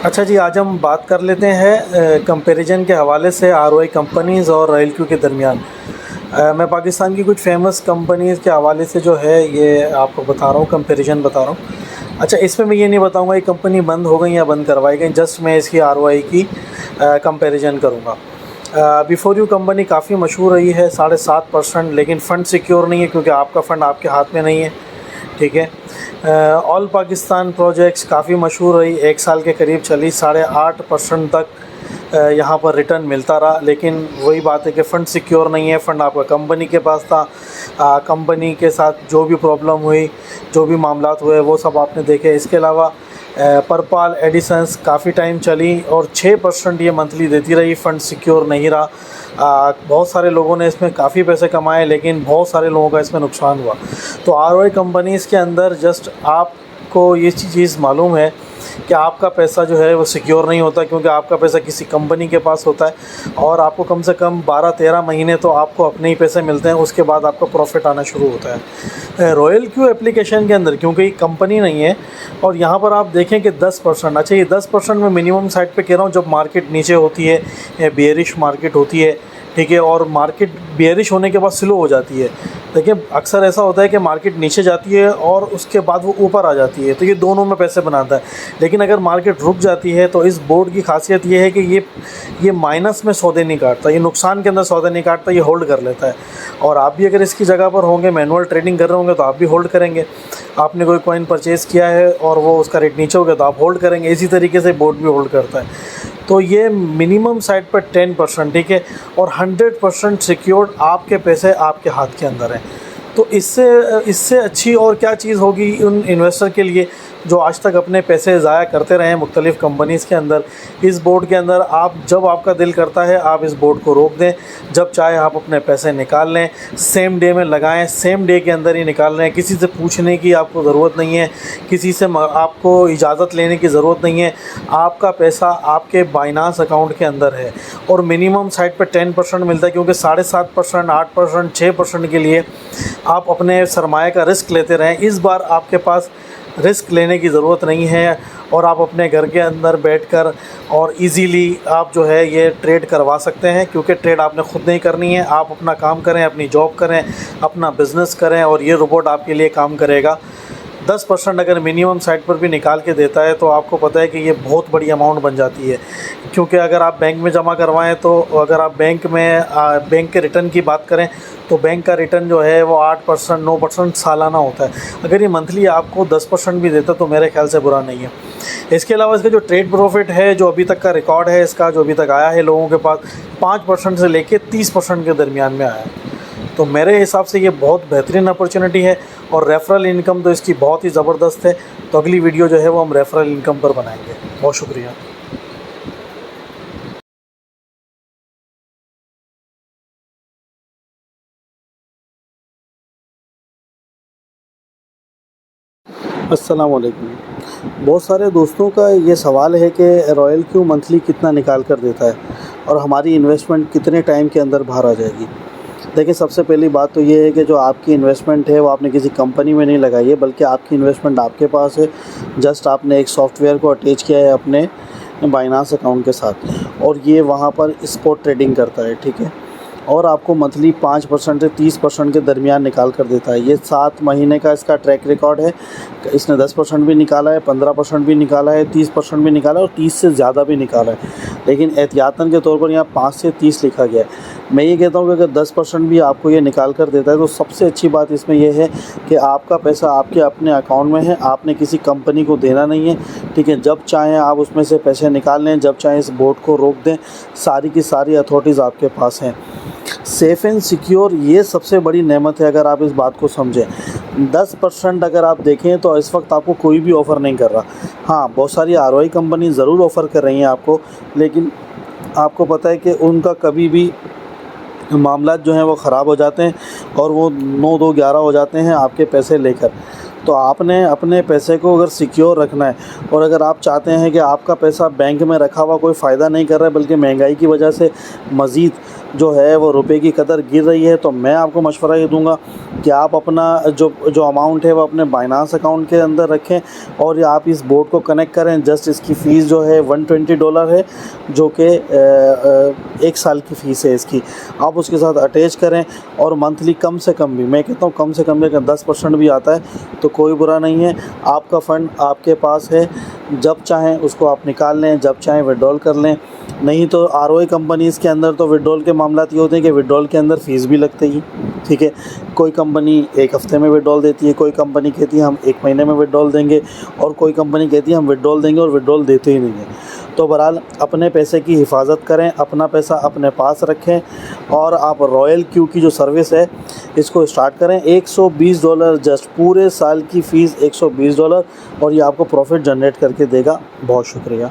अच्छा जी, आज हम बात कर लेते हैं कंपैरिजन के हवाले से आरओआई कंपनीज़ और रॉयल क्यू के दरमियान। मैं पाकिस्तान की कुछ फेमस कंपनीज़ के हवाले से जो है ये आपको बता रहा हूँ, कंपैरिजन बता रहा हूँ। अच्छा, इसमें मैं ये नहीं बताऊँगा ये कंपनी बंद हो गई या बंद करवाई गई, जस्ट मैं इसकी आरओआई की कंपैरिजन करूँगा। बिफोर यू कंपनी काफ़ी मशहूर रही है, 7.5%, लेकिन फ़ंड सिक्योर नहीं है क्योंकि आपका फ़ंड आपके हाथ में नहीं है। ठीक है। ऑल पाकिस्तान प्रोजेक्ट्स काफ़ी मशहूर रही, 1 साल के करीब चली, 8.5% तक यहाँ पर रिटर्न मिलता रहा, लेकिन वही बात है कि फ़ंड सिक्योर नहीं है। फ़ंड आपका कंपनी के पास था। कंपनी के साथ जो भी प्रॉब्लम हुई, जो भी मामलात हुए, वो सब आपने देखे। इसके अलावा परपाल एडिसन्स काफ़ी टाइम चली और 6% ये मंथली देती रही, फ़ंड सिक्योर नहीं रहा। बहुत सारे लोगों ने इसमें काफ़ी पैसे कमाए, लेकिन बहुत सारे लोगों का इसमें नुकसान हुआ। तो आरओआई कंपनीज़ के अंदर जस्ट आपको ये चीज़ मालूम है कि आपका पैसा जो है वो सिक्योर नहीं होता, क्योंकि आपका पैसा किसी कंपनी के पास होता है और आपको कम से कम 12-13 महीने तो आपको अपने ही पैसे मिलते हैं, उसके बाद आपका प्रॉफिट आना शुरू होता है। रॉयल क्यू एप्लीकेशन के अंदर क्योंकि ये कंपनी नहीं है और यहाँ पर आप देखें कि 10%, अच्छा ये 10% में मिनिमम साइड पे कह रहा हूँ, जब मार्केट नीचे होती है, बेयरिश मार्केट होती है, ठीक है, और मार्केट बेयरिश होने के बाद स्लो हो जाती है। देखिए, अक्सर ऐसा होता है कि मार्केट नीचे जाती है और उसके बाद वो ऊपर आ जाती है, तो ये दोनों में पैसे बनाता है। लेकिन अगर मार्केट रुक जाती है तो इस बोर्ड की खासियत ये है कि ये माइनस में सौदे नहीं काटता, ये नुकसान के अंदर सौदे नहीं काटता, ये होल्ड कर लेता है। और आप भी अगर इसकी जगह पर होंगे, मैनुअल ट्रेडिंग कर रहे होंगे, तो आप भी होल्ड करेंगे। आपने कोई कॉइन परचेज़ किया है और वो उसका रेट नीचे हो गया तो आप होल्ड करेंगे। इसी तरीके से बोर्ड भी होल्ड करता है। तो ये मिनिमम साइड पर 10%, ठीक है, और 100% सिक्योर्ड आपके पैसे आपके हाथ के अंदर हैं। तो इससे अच्छी और क्या चीज़ होगी उन इन्वेस्टर के लिए जो आज तक अपने पैसे ज़ाया करते रहे हैं मुख्तलिफ़ कंपनीज़ के अंदर। इस बोर्ड के अंदर आप जब आपका दिल करता है आप इस बोर्ड को रोक दें, जब चाहे आप अपने पैसे निकाल लें, सेम डे में लगाएं, सेम डे के अंदर ही निकाल लें। किसी से पूछने की आपको ज़रूरत नहीं है, किसी से आपको इजाज़त लेने की ज़रूरत नहीं है। आपका पैसा आपके बाइनांस अकाउंट के अंदर है और मिनिमम साइड पर 10% मिलता है, क्योंकि 7.5%, 8%, 6% के लिए आप अपने सरमाए का रिस्क लेते रहें। इस बार आपके पास रिस्क लेने की ज़रूरत नहीं है और आप अपने घर के अंदर बैठकर और इजीली आप जो है ये ट्रेड करवा सकते हैं, क्योंकि ट्रेड आपने ख़ुद नहीं करनी है। आप अपना काम करें, अपनी जॉब करें, अपना बिज़नेस करें और ये रोबोट आपके लिए काम करेगा। 10% अगर मिनिमम साइड पर भी निकाल के देता है तो आपको पता है कि ये बहुत बड़ी अमाउंट बन जाती है। क्योंकि अगर आप बैंक में जमा करवाएं तो अगर आप बैंक के रिटर्न की बात करें तो बैंक का रिटर्न जो है वो 8%, 9% सालाना होता है। अगर ये मंथली आपको 10% भी देता तो मेरे ख्याल से बुरा नहीं है। इसके अलावा इसका जो ट्रेड प्रॉफिट है, जो अभी तक का रिकॉर्ड है इसका, जो अभी तक आया है लोगों के पास, 5% से लेके 30% के दरमियान में आया है। तो मेरे हिसाब से ये बहुत बेहतरीन अपॉर्चुनिटी है और रेफरल इनकम तो इसकी बहुत ही ज़बरदस्त है। तो अगली वीडियो जो है वो हम रेफरल इनकम पर बनाएंगे। बहुत शुक्रिया। अस्सलाम वालेकुम। बहुत सारे दोस्तों का ये सवाल है कि रॉयल क्यू मंथली कितना निकाल कर देता है और हमारी इन्वेस्टमेंट कितने टाइम के अंदर बाहर आ जाएगी। देखिए, सबसे पहली बात तो ये है कि जो आपकी इन्वेस्टमेंट है वो आपने किसी कंपनी में नहीं लगाई है, बल्कि आपकी इन्वेस्टमेंट आपके पास है। जस्ट आपने एक सॉफ्टवेयर को अटैच किया है अपने बाइनांस अकाउंट के साथ और ये वहाँ पर स्पॉट ट्रेडिंग करता है, ठीक है, और आपको मंथली 5% से 30% के दरमियान निकाल कर देता है। ये 7 महीने का इसका ट्रैक रिकॉर्ड है। इसने 10% भी निकाला है, 15% भी निकाला है, 30% भी निकाला है और 30 से ज़्यादा भी निकाला है, लेकिन एहतियातन के तौर पर यहाँ 5 से 30 लिखा गया है। मैं ये कहता हूँ कि अगर 10% भी आपको ये निकाल कर देता है तो सबसे अच्छी बात इसमें यह है कि आपका पैसा आपके अपने अकाउंट में है, आपने किसी कंपनी को देना नहीं है, ठीक है। जब चाहें आप उसमें से पैसे निकाल लें, जब चाहें इस बोर्ड को रोक दें, सारी की सारी अथॉरिटीज़ आपके पास हैं। सेफ़ एंड सिक्योर ये सबसे बड़ी नेमत है, अगर आप इस बात को समझें। 10% अगर आप देखें तो इस वक्त आपको कोई भी ऑफ़र नहीं कर रहा। हाँ, बहुत सारी आरओआई कंपनी ज़रूर ऑफ़र कर रही हैं आपको, लेकिन आपको पता है कि उनका कभी भी मामला जो हैं वो ख़राब हो जाते हैं और वो 9-2-11 हो जाते हैं आपके पैसे लेकर। तो आपने अपने पैसे को अगर सिक्योर रखना है और अगर आप चाहते हैं कि आपका पैसा बैंक में रखा हुआ कोई फ़ायदा नहीं कर रहा है, बल्कि महंगाई की वजह से मज़ीद जो है वो रुपए की कदर गिर रही है, तो मैं आपको मशवरा ये दूंगा कि आप अपना जो अमाउंट है वो अपने बाइनांस अकाउंट के अंदर रखें और या आप इस बोर्ड को कनेक्ट करें। जस्ट इसकी फ़ीस जो है $120 है, जो कि 1 साल की फ़ीस है इसकी। आप उसके साथ अटैच करें और मंथली कम से कम भी, मैं कहता हूँ कम से कम भी अगर 10% भी आता है तो कोई बुरा नहीं है। आपका फ़ंड आपके पास है, जब चाहें उसको आप निकाल लें, जब चाहें विड्रॉल कर लें। नहीं तो आरओआई कंपनीज़ के अंदर तो विड्रॉल के मामलात ये होते हैं कि विड्रॉल के अंदर फ़ीस भी लगती है, ठीक है। कोई कंपनी 1 हफ़्ते में विड्रॉल देती है, कोई कंपनी कहती है हम 1 महीने में विड्रॉल देंगे, और कोई कंपनी कहती है हम विड्रॉल देंगे और विड्रॉल देते ही नहीं हैं। तो बहरहाल अपने पैसे की हिफाजत करें, अपना पैसा अपने पास रखें और आप रॉयल क्यू की जो सर्विस है इसको स्टार्ट करें। $120 जस्ट, पूरे साल की फ़ीस $120, और ये आपको प्रॉफिट जनरेट करके देगा। बहुत शुक्रिया।